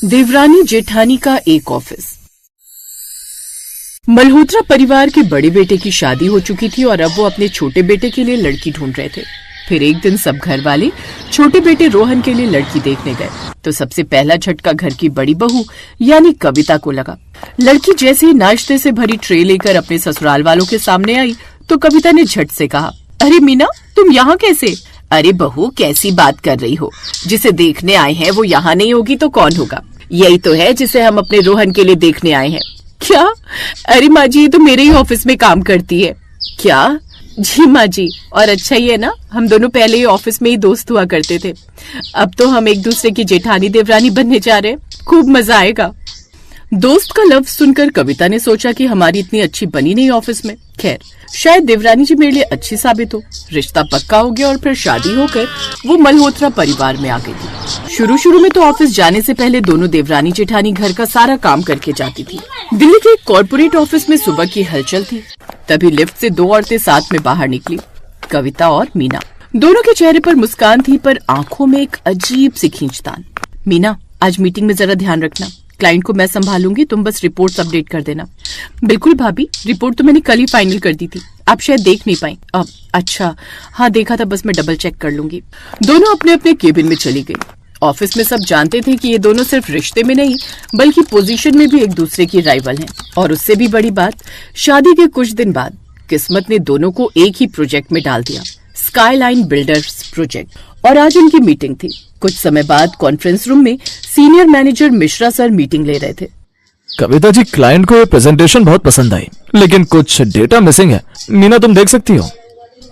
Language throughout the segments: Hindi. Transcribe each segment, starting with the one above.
देवरानी जेठानी का एक ऑफिस। मल्होत्रा परिवार के बड़े बेटे की शादी हो चुकी थी और अब वो अपने छोटे बेटे के लिए लड़की ढूंढ रहे थे। फिर एक दिन सब घर वाले छोटे बेटे रोहन के लिए लड़की देखने गए तो सबसे पहला झटका घर की बड़ी बहू यानी कविता को लगा। लड़की जैसे ही नाश्ते से भरी ट्रे लेकर अपने ससुराल वालों के सामने आई तो कविता ने झट से कहा, अरे मीना, तुम यहाँ कैसे? अरे बहू, कैसी बात कर रही हो? जिसे देखने आए हैं वो यहाँ नहीं होगी तो कौन होगा? यही तो है जिसे हम अपने रोहन के लिए देखने आए हैं। क्या? अरे माँ जी, ये तो मेरे ही ऑफिस में काम करती है। क्या? जी माँ जी, और अच्छा ही है ना, हम दोनों पहले ही ऑफिस में ही दोस्त हुआ करते थे। अब तो हम एक दूसरे की जेठानी देवरानी बनने जा रहे हैं, खूब मजा आएगा। दोस्त का लफ्ज सुनकर कविता ने सोचा कि हमारी इतनी अच्छी बनी नहीं ऑफिस में। खैर, शायद देवरानी जी मेरे लिए अच्छी साबित हो। रिश्ता पक्का हो गया और फिर शादी होकर वो मल्होत्रा परिवार में आ गई थी। शुरू में तो ऑफिस जाने से पहले दोनों देवरानी जेठानी घर का सारा काम करके जाती थी। दिल्ली के एक कॉर्पोरेट ऑफिस में सुबह की हलचल थी। तभी लिफ्ट से दो औरतें साथ में बाहर निकली, कविता और मीना। दोनों के चेहरे पर मुस्कान थी पर आंखों में एक अजीब सी खींचतान। मीना, आज मीटिंग में जरा ध्यान रखना, क्लाइंट को मैं संभालूंगी, तुम बस रिपोर्ट्स अपडेट कर देना। बिल्कुल भाभी, रिपोर्ट तो मैंने कल ही फाइनल कर दी थी, आप शायद देख नहीं पाई। अब अच्छा, हाँ देखा था, बस मैं डबल चेक कर लूंगी। दोनों अपने अपने केबिन में चली गई। ऑफिस में सब जानते थे कि ये दोनों सिर्फ रिश्ते में नहीं बल्कि पोजीशन में भी एक दूसरे की राइवल हैं। और उससे भी बड़ी बात, शादी के कुछ दिन बाद किस्मत ने दोनों को एक ही प्रोजेक्ट में डाल दिया, स्काईलाइन बिल्डर्स प्रोजेक्ट। और आज उनकी मीटिंग थी। कुछ समय बाद कॉन्फ्रेंस रूम में senior manager Mishra sir meeting ले रहे थे। कविता जी, क्लाइंट को ये प्रेजेंटेशन बहुत पसंद आई, लेकिन कुछ डेटा मिसिंग है। मीना, तुम देख सकती हो?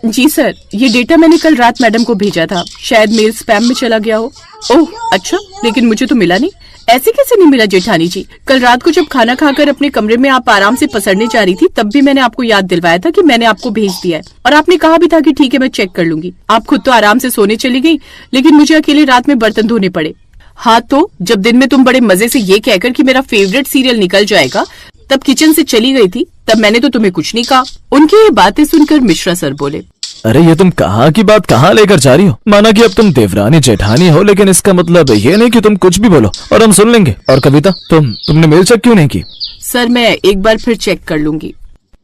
जी सर, ये डेटा मैंने कल रात मैडम को भेजा था, शायद मेल स्पैम में चला गया हो। ओह अच्छा, लेकिन मुझे तो मिला नहीं। ऐसे कैसे नहीं मिला जेठानी जी? कल रात को जब खाना खाकर अपने कमरे में आप आराम से पसरने जा रही थी तब भी मैंने आपको याद दिलवाया था कि मैंने आपको भेज दिया है, और आपने कहा भी था कि ठीक है मैं चेक कर लूंगी। आप खुद तो आराम से सोने चली गई, लेकिन मुझे अकेले रात में बर्तन धोने पड़े। हाँ तो जब दिन में तुम बड़े मजे से ये कहकर कि मेरा फेवरेट सीरियल निकल जाएगा तब किचन से चली गई थी, तब मैंने तो तुम्हें कुछ नहीं कहा। उनकी ये बातें सुनकर मिश्रा सर बोले, अरे ये तुम कहाँ की बात कहाँ लेकर जा रही हो? माना कि अब तुम देवरानी जेठानी हो, लेकिन इसका मतलब ये नहीं कि तुम कुछ भी बोलो और हम सुन लेंगे। और कविता, तुमने मेल चेक क्यों नहीं की? सर मैं एक बार फिर चेक कर लूंगी।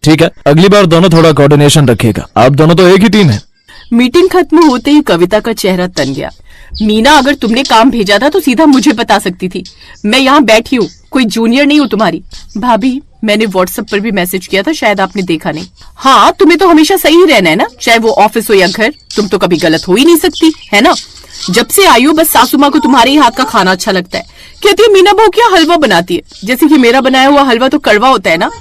ठीक है, अगली बार दोनों थोड़ा कोऑर्डिनेशन रखिएगा, आप दोनों तो एक ही टीम है। मीटिंग खत्म होते ही कविता का चेहरा तन गया। मीना, अगर तुमने काम भेजा था तो सीधा मुझे बता सकती थी, मैं यहाँ बैठी हूँ, कोई जूनियर नहीं हूँ तुम्हारी। भाभी, मैंने व्हाट्सएप पर भी मैसेज किया था, शायद आपने देखा नहीं। हाँ, तुम्हें तो हमेशा सही ही रहना है ना, चाहे वो ऑफिस हो या घर, तुम तो कभी गलत हो ही नहीं सकती, है ना? जब से आई हो बस सासू माँ को तुम्हारे ही हाथ का खाना अच्छा लगता है। कहती है मीना बहू क्या हलवा बनाती है, जैसे कि मेरा बनाया हुआ हलवा तो कड़वा होता है ना।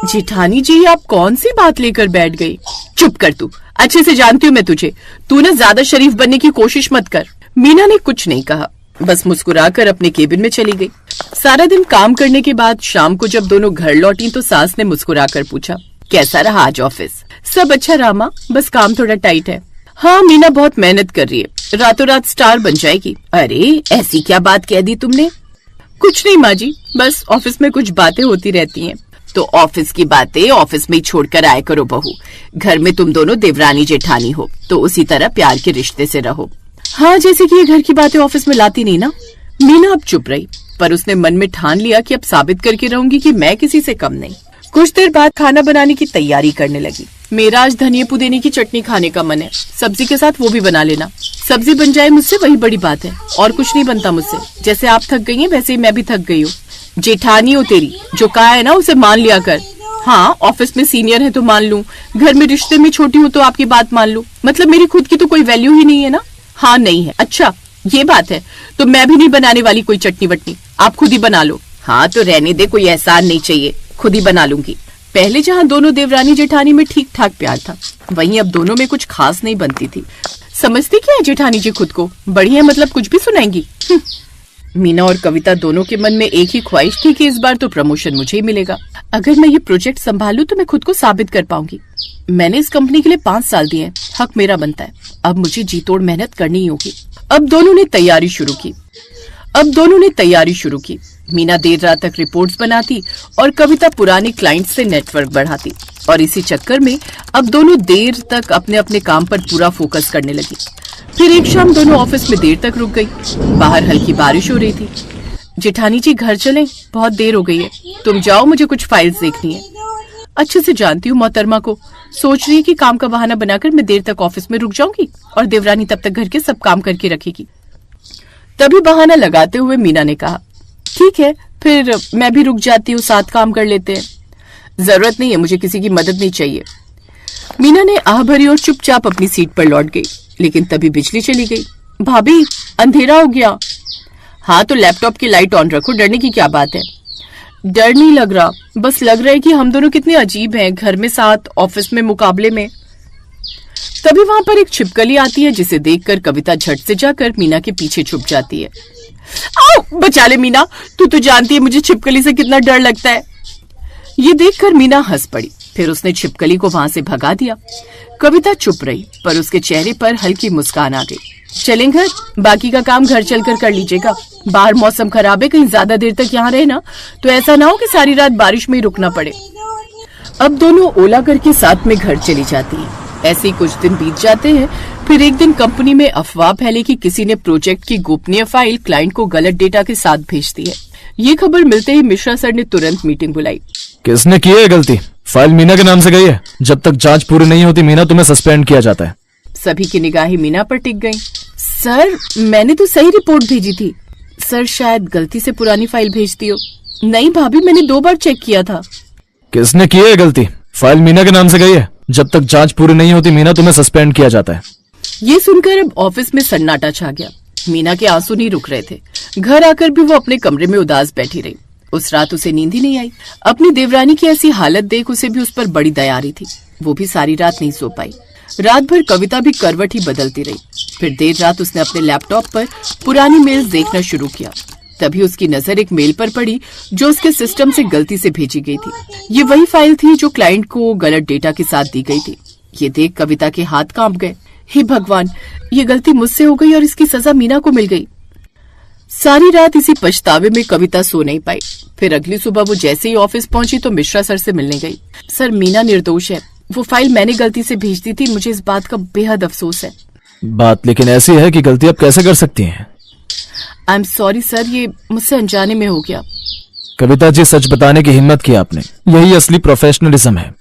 जेठानी जी, आप कौन सी बात लेकर बैठ गई? चुप कर तू, अच्छे से जानती हूँ मैं तुझे, तू ना ज्यादा शरीफ बनने की कोशिश मत कर। मीना ने कुछ नहीं कहा, बस मुस्कुराकर अपने केबिन में चली गई। सारा दिन काम करने के बाद शाम को जब दोनों घर लौटी तो सास ने मुस्कुराकर पूछा, कैसा रहा आज ऑफिस? सब अच्छा रहा माँ, बस काम थोड़ा टाइट है। हाँ, मीना बहुत मेहनत कर रही है, रातों रात स्टार बन जाएगी। अरे ऐसी क्या बात कह दी तुमने? कुछ नहीं माँ जी, बस ऑफिस में कुछ बातें होती रहती हैं। तो ऑफिस की बातें ऑफिस में ही छोड़कर आया करो बहू, घर में तुम दोनों देवरानी जेठानी हो तो उसी तरह प्यार के रिश्ते से रहो। हाँ, जैसे कि ये घर की बातें ऑफिस में लाती नहीं ना। मीना अब चुप रही, पर उसने मन में ठान लिया कि अब साबित करके रहूंगी कि मैं किसी से कम नहीं। कुछ देर बाद खाना बनाने की तैयारी करने लगी। मेरा आज धनिया पुदीने की चटनी खाने का मन है, सब्जी के साथ वो भी बना लेना। सब्जी बन जाए मुझसे वही बड़ी बात है, और कुछ नहीं बनता मुझसे। जैसे आप थक गई हैं वैसे ही मैं भी थक गई हूँ। जेठानी हो तेरी, जो कहा है ना उसे मान लिया कर। हाँ, ऑफिस में सीनियर है तो मान लूं, घर में रिश्ते में छोटी हूँ तो आपकी बात मान लूं, मतलब मेरी खुद की तो कोई वैल्यू ही नहीं है ना। हाँ नहीं है, अच्छा ये बात है, तो मैं भी नहीं बनाने वाली कोई चटनी वटनी, आप खुद ही बना लो। हाँ तो रहने दे, कोई एहसान नहीं चाहिए, खुद ही बना लूंगी। पहले जहाँ दोनों देवरानी जेठानी में ठीक ठाक प्यार था, वहीं अब दोनों में कुछ खास नहीं बनती थी। समझती क्या है जेठानी जी खुद को, बड़ी है मतलब कुछ भी सुनाएंगी। मीना और कविता दोनों के मन में एक ही ख्वाहिश थी कि इस बार तो प्रमोशन मुझे ही मिलेगा। अगर मैं ये प्रोजेक्ट संभालूं तो मैं खुद को साबित कर पाऊंगी। मैंने इस कंपनी के लिए 5 साल दिए हैं, हक मेरा बनता है, अब मुझे जी तोड़ मेहनत करनी ही होगी। अब दोनों ने तैयारी शुरू की। मीना देर रात तक रिपोर्ट्स बनाती और कविता पुराने क्लाइंट्स से नेटवर्क बढ़ाती, और इसी चक्कर में अब दोनों देर तक अपने अपने काम पर पूरा फोकस करने लगी। फिर एक शाम दोनों ऑफिस में देर तक रुक गई। बाहर हल्की बारिश हो रही थी। जेठानी जी घर चलें, बहुत देर हो गई है। तुम जाओ, मुझे कुछ फाइल्स देखनी है। अच्छे से जानती हूँ मोहतरमा को, सोच रही है कि काम का बहाना बनाकर मैं देर तक ऑफिस में रुक जाऊंगी और देवरानी तब तक घर के सब काम करके रखेगी। तभी बहाना लगाते हुए मीना ने कहा, ठीक है फिर मैं भी रुक जाती हूँ, साथ काम कर लेते हैं। जरूरत नहीं है, मुझे किसी की मदद नहीं चाहिए। मीना ने आह भरी और चुपचाप अपनी सीट पर लौट गई, लेकिन तभी बिजली चली गई। भाभी, अंधेरा हो गया। हाँ तो लैपटॉप की लाइट ऑन रखो, डरने की क्या बात है। डर नहीं लग रहा, बस लग रहा है कि हम दोनों कितने अजीब हैं, घर में साथ, ऑफिस में मुकाबले में। तभी वहां पर एक छिपकली आती है, जिसे देखकर कविता झट से जाकर मीना के पीछे छुप जाती है। आओ, बचा ले मीना, तू तो जानती है मुझे छिपकली से कितना डर लगता है। ये देखकर मीना हंस पड़ी, फिर उसने छिपकली को वहां से भगा दिया। कविता चुप रही, पर उसके चेहरे पर हल्की मुस्कान आ गई। चलें घर, बाकी का काम घर चलकर कर लीजिएगा। बाहर मौसम खराब है, कहीं ज्यादा देर तक यहाँ रहे ना तो ऐसा ना हो कि सारी रात बारिश में ही रुकना पड़े। अब दोनों ओला करके साथ में घर चली जाती है। ऐसे ही कुछ दिन बीत जाते हैं। फिर एक दिन कंपनी में अफवाह फैली कि किसी ने प्रोजेक्ट की गोपनीय फाइल क्लाइंट को गलत डेटा के साथ भेज दी है। ये खबर मिलते ही मिश्रा सर ने तुरंत मीटिंग बुलाई। किसने की है गलती? फाइल मीना के नाम से गई है। जब तक जांच पूरी नहीं होती मीना, तुम्हें सस्पेंड किया जाता है। सभी की निगाहें मीना पर टिक गईं। सर, मैंने तो सही रिपोर्ट भेजी थी। सर, शायद गलती से पुरानी फाइल भेज दी हो। नहीं भाभी, मैंने 2 बार चेक किया था। किसने की है गलती? फाइल मीना के नाम से गई है। जब तक जांच पूरी नहीं होती मीना, तुम्हें सस्पेंड किया जाता है। ये सुनकर अब ऑफिस में सन्नाटा छा गया। मीना के आंसू नहीं रुक रहे थे। घर आकर भी वो अपने कमरे में उदास बैठी रही। उस रात उसे नींद ही नहीं आई। अपनी देवरानी की ऐसी हालत देख उसे भी उस पर बड़ी दया आ रही थी। वो भी सारी रात नहीं सो पाई। रात भर कविता भी करवट ही बदलती रही। फिर देर रात उसने अपने लैपटॉप पर पुरानी मेल्स देखना शुरू किया। तभी उसकी नजर एक मेल पर पड़ी जो उसके सिस्टम से गलती से भेजी गई थी। ये वही फाइल थी जो क्लाइंट को गलत डेटा के साथ दी गई थी। ये देख कविता के हाथ कांप गए। हे भगवान, ये गलती मुझसे हो गई और इसकी सजा मीना को मिल गई। सारी रात इसी पछतावे में कविता सो नहीं पाई। फिर अगली सुबह वो जैसे ही ऑफिस पहुंची तो मिश्रा सर से मिलने गई। सर, मीना निर्दोष है। वो फाइल मैंने गलती से भेज दी थी। मुझे इस बात का बेहद अफसोस है। बात लेकिन ऐसी है कि गलती आप कैसे कर सकती हैं? आई एम सॉरी सर, ये मुझसे अनजाने में हो गया। कविता जी, सच बताने की हिम्मत की आपने। यही असली प्रोफेशनलिज्म है।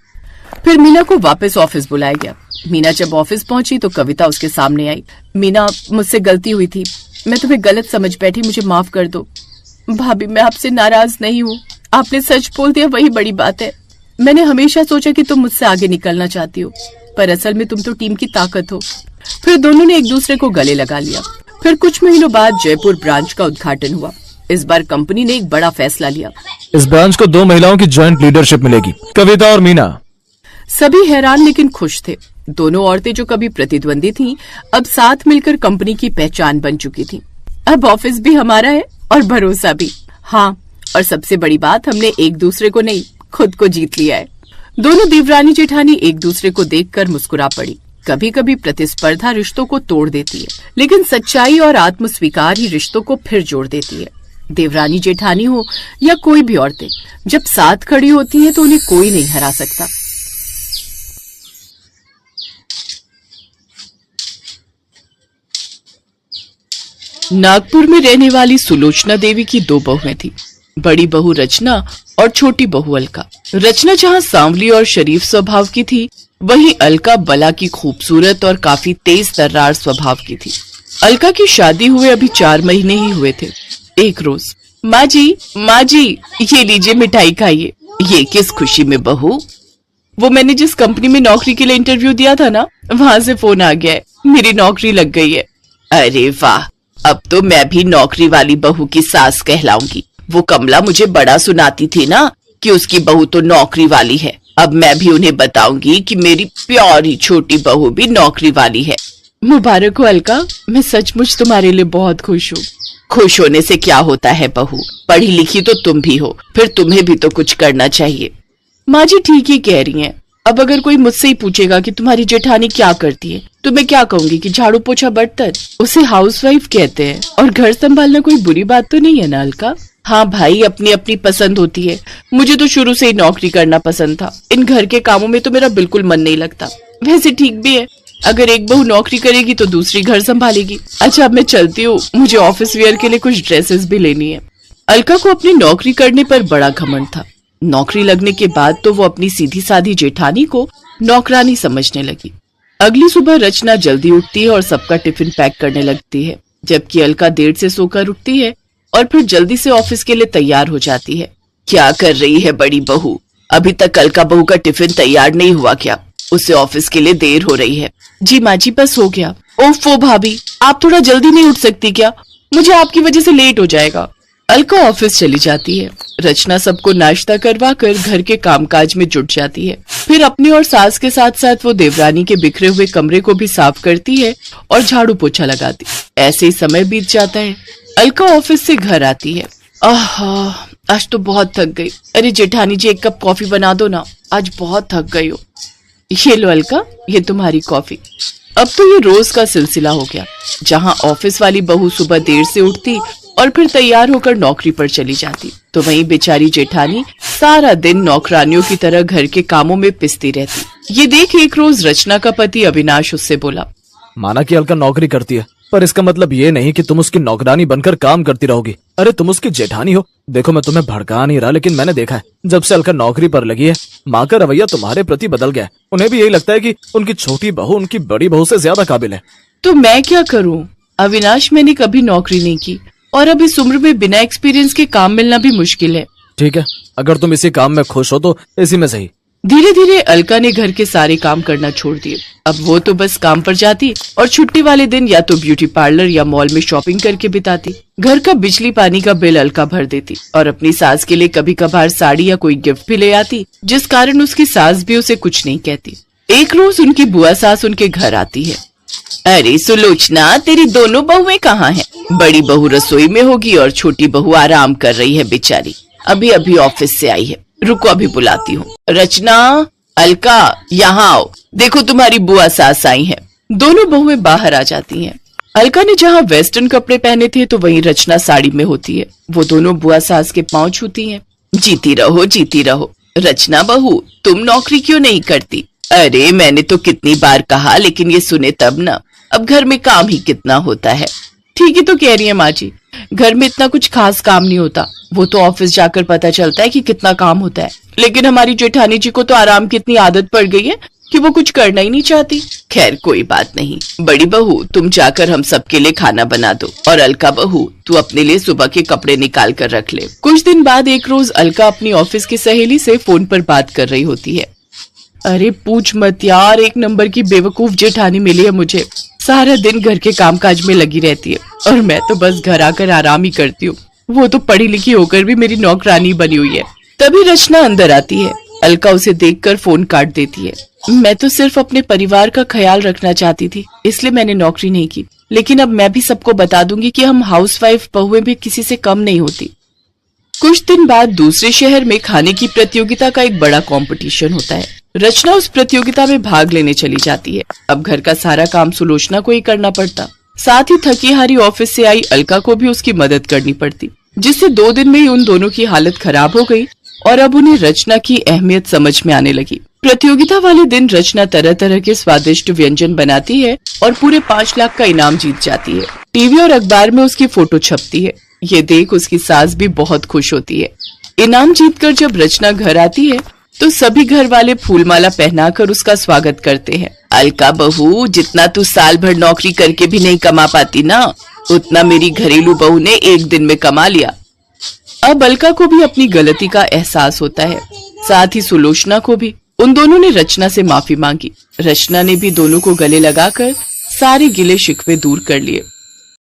फिर मीना को वापस ऑफिस बुलाया गया। मीना जब ऑफिस पहुंची तो कविता उसके सामने आई। मीना, मुझसे गलती हुई थी। मैं तुम्हें गलत समझ बैठी, मुझे माफ कर दो। भाभी, मैं आपसे नाराज नहीं हूँ। आपने सच बोल दिया, वही बड़ी बात है। मैंने हमेशा सोचा कि तुम मुझसे आगे निकलना चाहती हो, पर असल में तुम तो टीम की ताकत हो। फिर दोनों ने एक दूसरे को गले लगा लिया। फिर कुछ महीनों बाद जयपुर ब्रांच का उद्घाटन हुआ। इस बार कंपनी ने एक बड़ा फैसला लिया। इस ब्रांच को 2 महिलाओं की ज्वाइंट लीडरशिप मिलेगी, कविता और मीना। सभी हैरान लेकिन खुश थे। दोनों औरतें जो कभी प्रतिद्वंदी थीं, अब साथ मिलकर कंपनी की पहचान बन चुकी थीं। अब ऑफिस भी हमारा है और भरोसा भी। हाँ, और सबसे बड़ी बात, हमने एक दूसरे को नहीं, खुद को जीत लिया है। दोनों देवरानी जेठानी एक दूसरे को देखकर मुस्कुरा पड़ी। कभी कभी प्रतिस्पर्धा रिश्तों को तोड़ देती है, लेकिन सच्चाई और आत्मस्वीकार ही रिश्तों को फिर जोड़ देती है। देवरानी जेठानी हो या कोई भी औरतें, जब साथ खड़ी होती हैं तो उन्हें कोई नहीं हरा सकता। नागपुर में रहने वाली सुलोचना देवी की 2 बहुएं थी। बड़ी बहू रचना और छोटी बहू अलका। रचना जहां सांवली और शरीफ स्वभाव की थी, वहीं अलका बला की खूबसूरत और काफी तेज तर्रार स्वभाव की थी। अलका की शादी हुए अभी 4 महीने ही हुए थे। एक रोज, माँ जी, ये लीजिए मिठाई खाइए। ये किस खुशी में बहू? वो मैंने जिस कंपनी में नौकरी के लिए इंटरव्यू दिया था ना, वहाँ से फोन आ गया है, मेरी नौकरी लग गई है। अरे वाह, अब तो मैं भी नौकरी वाली बहू की सास कहलाऊंगी। वो कमला मुझे बड़ा सुनाती थी ना कि उसकी बहू तो नौकरी वाली है। अब मैं भी उन्हें बताऊंगी कि मेरी प्यारी छोटी बहू भी नौकरी वाली है। मुबारक हो अलका, मैं सचमुच तुम्हारे लिए बहुत खुश हूँ। खुश होने से क्या होता है बहू, पढ़ी लिखी तो तुम भी हो, फिर तुम्हें भी तो कुछ करना चाहिए। माँ जी ठीक ही कह रही हैं। अब अगर कोई मुझसे ही पूछेगा कि तुम्हारी जेठानी क्या करती है, तो मैं क्या कहूंगी कि झाड़ू पोछा बर्तन? उसे हाउसवाइफ कहते हैं, और घर संभालना कोई बुरी बात तो नहीं है ना अलका? हाँ भाई, अपनी अपनी पसंद होती है। मुझे तो शुरू से ही नौकरी करना पसंद था। इन घर के कामों में तो मेरा बिल्कुल मन नहीं लगता। वैसे ठीक भी है, अगर एक बहू नौकरी करेगी तो दूसरी घर संभालेगी। अच्छा, अब मैं चलती हूँ, मुझे ऑफिस वेयर के लिए कुछ ड्रेसेस भी लेनी है। अलका को अपनी नौकरी करने पर बड़ा घमंड था। नौकरी लगने के बाद तो वो अपनी सीधी साधी जेठानी को नौकरानी समझने लगी। अगली सुबह रचना जल्दी उठती है और सबका टिफिन पैक करने लगती है, जबकि अलका देर से सोकर उठती है और फिर जल्दी से ऑफिस के लिए तैयार हो जाती है। क्या कर रही है बड़ी बहू? अभी तक अलका बहू का टिफिन तैयार नहीं हुआ क्या? उसे ऑफिस के लिए देर हो रही है। जी माँ जी, बस हो गया। ओफो भाभी, आप थोड़ा जल्दी नहीं उठ सकती क्या? मुझे आपकी वजह से लेट हो जाएगा। अलका ऑफिस चली जाती है। रचना सबको नाश्ता करवा कर घर के कामकाज में जुट जाती है। फिर अपनी और सास के साथ साथ वो देवरानी के बिखरे हुए कमरे को भी साफ करती है और झाड़ू पोछा लगाती। ऐसे ही समय बीत जाता है। अलका ऑफिस से घर आती है। आज तो बहुत थक गई। अरे जेठानी जी, एक कप कॉफी बना दो ना, आज बहुत थक गई हो। ये लो अलका, ये तुम्हारी कॉफी। अब तो ये रोज का सिलसिला हो गया, जहाँ ऑफिस वाली बहू सुबह देर से उठती और फिर तैयार होकर नौकरी पर चली जाती, तो वहीं बेचारी जेठानी सारा दिन नौकरानियों की तरह घर के कामों में पिसती रहती। ये देख एक रोज रचना का पति अविनाश उससे बोला, माना कि अलका नौकरी करती है, पर इसका मतलब ये नहीं कि तुम उसकी नौकरानी बनकर काम करती रहोगी। अरे तुम उसकी जेठानी हो। देखो, मैं तुम्हें भड़का नहीं रहा, लेकिन मैंने देखा है जब से अलका नौकरी पर लगी है, माँ का रवैया तुम्हारे प्रति बदल गया है। उन्हें भी यही लगता है कि उनकी छोटी बहू उनकी बड़ी बहू से ज्यादा काबिल है। तो मैं क्या करूं अविनाश? मैंने कभी नौकरी नहीं की और अब इस उम्र में बिना एक्सपीरियंस के काम मिलना भी मुश्किल है। ठीक है, अगर तुम इसी काम में खुश हो तो इसी में सही। धीरे धीरे अलका ने घर के सारे काम करना छोड़ दिए। अब वो तो बस काम पर जाती और छुट्टी वाले दिन या तो ब्यूटी पार्लर या मॉल में शॉपिंग करके बिताती। घर का बिजली पानी का बिल अलका भर देती और अपनी सास के लिए कभी कभार साड़ी या कोई गिफ्ट भी ले आती, जिस कारण उसकी सास भी उसे कुछ नहीं कहती। एक रोज उनकी बुआ सास उनके घर आती है। अरे सुलोचना, तेरी दोनों बहुएं कहाँ हैं? बड़ी बहू रसोई में होगी और छोटी बहू आराम कर रही है बेचारी, अभी अभी ऑफिस से आई है। रुको, अभी बुलाती हूँ। रचना, अलका, यहाँ आओ, देखो तुम्हारी बुआ सास आई है। दोनों बहुएं बाहर आ जाती हैं। अलका ने जहाँ वेस्टर्न कपड़े पहने थे तो वहीं रचना साड़ी में होती है। वो दोनों बुआ सास के पांव छूती हैं। जीती रहो, जीती रहो। रचना बहू, तुम नौकरी क्यों नहीं करती? अरे मैंने तो कितनी बार कहा, लेकिन ये सुने तब ना। अब घर में काम ही कितना होता है। ठीक ही तो कह रही है माँ जी, घर में इतना कुछ खास काम नहीं होता। वो तो ऑफिस जाकर पता चलता है कि कितना काम होता है, लेकिन हमारी जेठानी जी को तो आराम की इतनी आदत पड़ गई है कि वो कुछ करना ही नहीं चाहती। खैर कोई बात नहीं। बड़ी बहू, तुम जाकर हम सबके लिए खाना बना दो, और अलका बहू, तू अपने लिए सुबह के कपड़े निकाल कर रख ले। कुछ दिन बाद एक रोज अलका अपनी ऑफिस की सहेली से फोन पर बात कर रही होती है। अरे पूछ मत यार, एक नंबर की बेवकूफ जेठानी मिली है मुझे। सारा दिन घर के कामकाज में लगी रहती है और मैं तो बस घर आकर आराम ही करती हूँ। वो तो पढ़ी लिखी होकर भी मेरी नौकरानी बनी हुई है। तभी रचना अंदर आती है। अलका उसे देखकर फोन काट देती है। मैं तो सिर्फ अपने परिवार का ख्याल रखना चाहती थी, इसलिए मैंने नौकरी नहीं की। लेकिन अब मैं भी सबको बता दूंगी कि हम हाउसवाइफ बहुएं भी किसी से कम नहीं होती। कुछ दिन बाद दूसरे शहर में खाने की प्रतियोगिता का एक बड़ा कंपटीशन होता है। रचना उस प्रतियोगिता में भाग लेने चली जाती है। अब घर का सारा काम सुलोचना को ही करना पड़ता, साथ ही थकी हारी ऑफिस से आई अलका को भी उसकी मदद करनी पड़ती, जिससे 2 दिन में ही उन दोनों की हालत खराब हो गई और अब उन्हें रचना की अहमियत समझ में आने लगी। प्रतियोगिता वाले दिन रचना तरह तरह के स्वादिष्ट व्यंजन बनाती है और पूरे 5 लाख का इनाम जीत जाती है। टीवी और अखबार में उसकी फोटो छपती है। ये देख उसकी सास भी बहुत खुश होती है। इनाम जीतकर जब रचना घर आती है तो सभी घर वाले फूलमाला पहनाकर उसका स्वागत करते हैं। अलका बहू, जितना तू साल भर नौकरी करके भी नहीं कमा पाती ना, उतना मेरी घरेलू बहू ने एक दिन में कमा लिया। अब अलका को भी अपनी गलती का एहसास होता है, साथ ही सुलोचना को भी। उन दोनों ने रचना से माफी मांगी। रचना ने भी दोनों को गले लगाकर सारे गिले शिकवे दूर कर लिए।